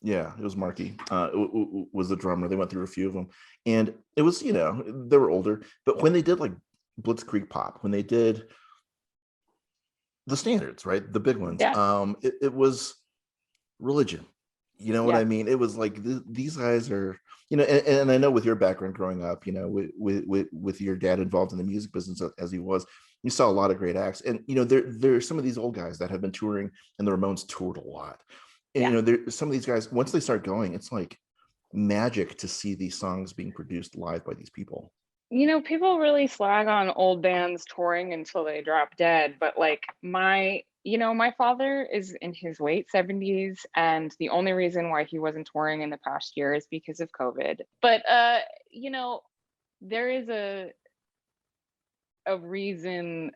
yeah, it was Markey was the drummer. They went through a few of them, and it was they were older. But when they did like Blitzkrieg Pop, when they did the standards, right, the big ones, Yeah. It was religion. You know what I mean? It was like these guys are, and I know with your background growing up, with your dad involved in the music business as he was, you saw a lot of great acts, and there are some of these old guys that have been touring, and the Ramones toured a lot. And there some of these guys, once they start going, it's like magic to see these songs being produced live by these people. People really slag on old bands touring until they drop dead, but like my father is in his late 70s, and the only reason why he wasn't touring in the past year is because of COVID. But there is a reason.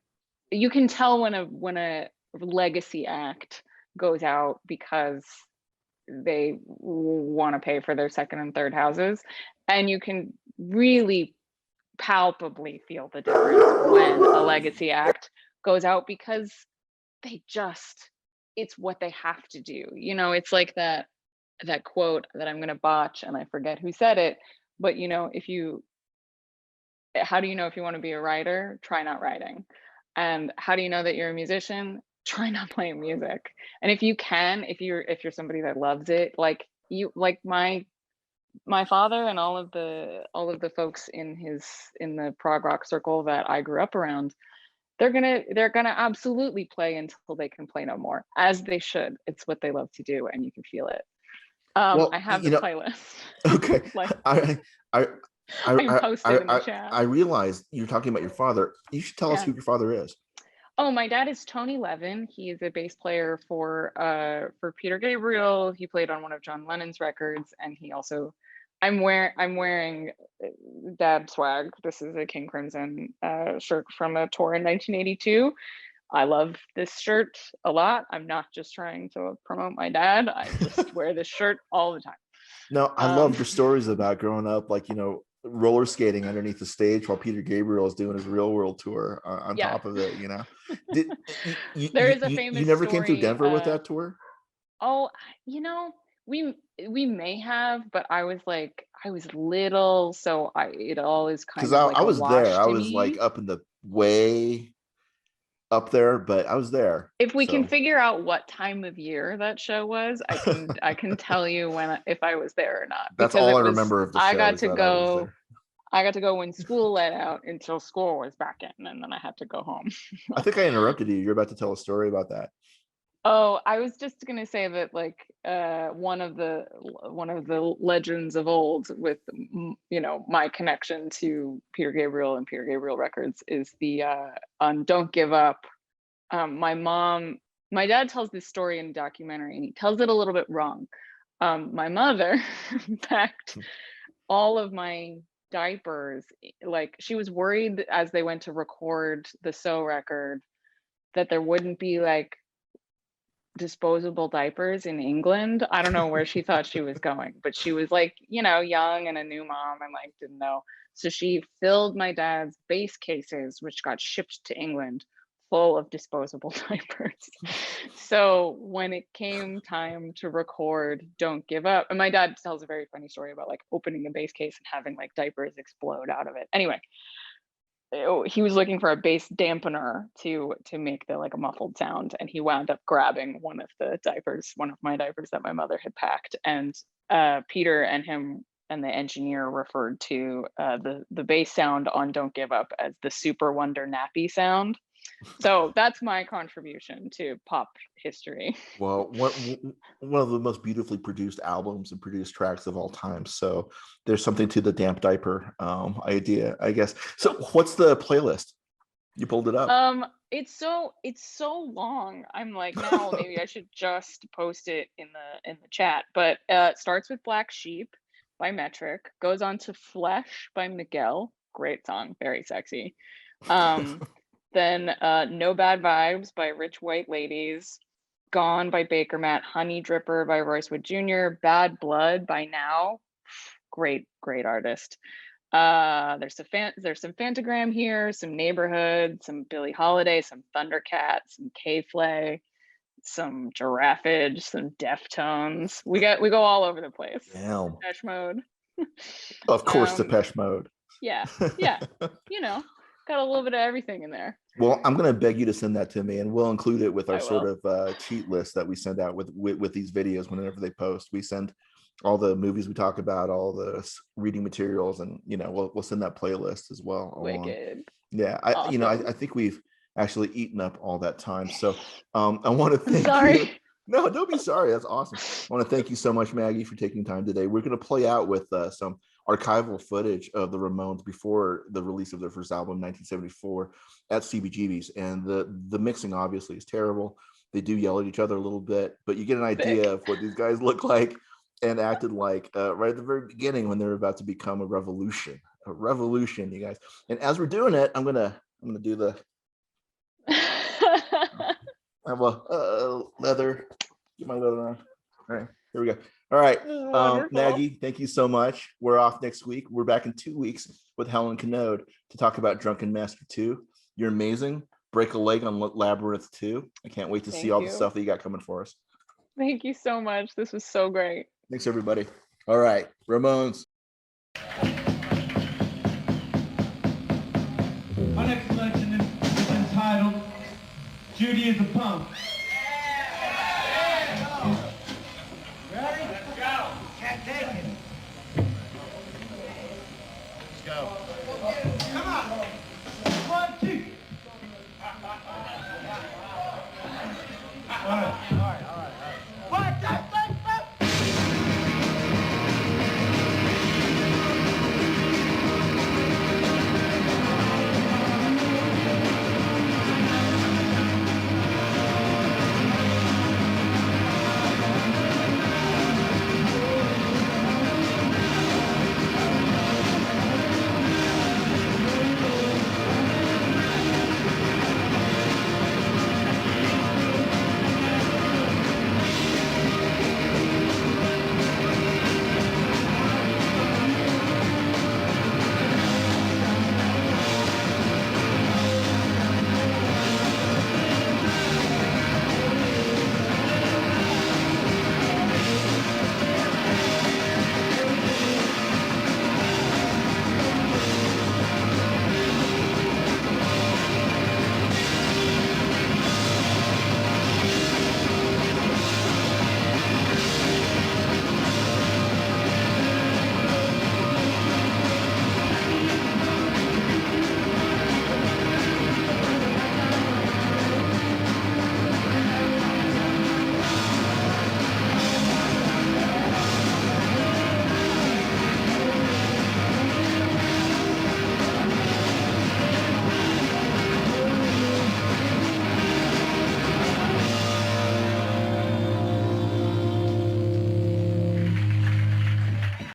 You can tell when a legacy act goes out because they want to pay for their second and third houses, and you can really palpably feel the difference when a legacy act goes out because it's what they have to do. It's like that quote that I'm going to botch and I forget who said it, but how do you know if you want to be a writer? Try not writing. And how do you know that you're a musician? Try not playing music. And if you're somebody that loves it, like my father and all of the folks in the prog rock circle that I grew up around, they're gonna absolutely play until they can play no more, as they should. It's what they love to do, and you can feel it. Well, I have the playlist. Okay. Like, I I posted in the chat. I realize you're talking about your father. You should tell us who your father is. Oh, my dad is Tony Levin. He is a bass player for Peter Gabriel. He played on one of John Lennon's records, and he also, I'm wearing dad swag. This is a King Crimson shirt from a tour in 1982. I love this shirt a lot. I'm not just trying to promote my dad. I just wear this shirt all the time. No, I love your stories about growing up, like, roller skating underneath the stage while Peter Gabriel is doing his Real World tour on top of it, There is a famous you never story, came through Denver with that tour? Oh, we may have, but I was little, so it all is kind of like I a was wash there. I to was me. like up in the way up there, but I was there. If we can figure out what time of year that show was, I can tell you if I was there or not. That's all I remember of the show. I got to go when school let out until school was back in, and then I had to go home. I think I interrupted you. You're about to tell a story about that. Oh, I was just gonna say that, like, one of the legends of old with my connection to Peter Gabriel and Peter Gabriel records is the on "Don't Give Up." My dad tells this story in a documentary, and he tells it a little bit wrong. My mother packed all of my diapers, like, she was worried as they went to record the So record that there wouldn't be like disposable diapers in England. I don't know where she thought she was going, but she was like, young and a new mom and like didn't know. So she filled my dad's bass cases, which got shipped to England, full of disposable diapers. So when it came time to record Don't Give Up, and my dad tells a very funny story about like opening the bass case and having like diapers explode out of it. Anyway, he was looking for a bass dampener to make the like a muffled sound, and he wound up grabbing one of my diapers that my mother had packed, and Peter and him and the engineer referred to the bass sound on Don't Give Up as the Super Wonder Nappy sound. So that's my contribution to pop history. Well, one of the most beautifully produced albums and produced tracks of all time. So there's something to the damp diaper idea, I guess. So what's the playlist? You pulled it up. It's so long. I'm like, now maybe I should just post it in the chat. But it starts with Black Sheep by Metric, goes on to Flesh by Miguel. Great song, very sexy. Then No Bad Vibes by Rich White Ladies, Gone by Baker Matt, Honey Dripper by Roycewood Jr., Bad Blood by Now, great artist. There's some Phantogram here, some Neighborhood, some Billie Holiday, some Thundercat, some K-Flay, some Giraffage, some Deftones. We go all over the place. Damn. Depeche Mode. Of course, Depeche Mode. Yeah. You know, got a little bit of everything in there. Well, I'm going to beg you to send that to me, and we'll include it with our sort of cheat list that we send out with these videos whenever they post. We send all the movies we talk about, all the reading materials, and we'll send that playlist as well. Wicked. Yeah, Awesome. I think we've actually eaten up all that time. So I want to thank you. No, don't be sorry. That's awesome. I want to thank you so much, Maggie, for taking time today. We're going to play out with some archival footage of the Ramones before the release of their first album, 1974, at CBGB's. And the mixing obviously is terrible. They do yell at each other a little bit, but you get an idea of what these guys look like and acted like right at the very beginning when they're about to become a revolution, you guys. And as we're doing it, I'm gonna do the I have a leather. Get my leather on. All right, here we go. All right, Maggie, thank you so much. We're off next week. We're back in 2 weeks with Helen Canode to talk about Drunken Master 2. You're amazing. Break a leg on Labyrinth 2. I can't wait to see all the stuff that you got coming for us. Thank you so much. This was so great. Thanks, everybody. All right, Ramones. Our next selection is entitled Judy is a Punk. Ready? Let's go. Can't take it. Let's go. Come on.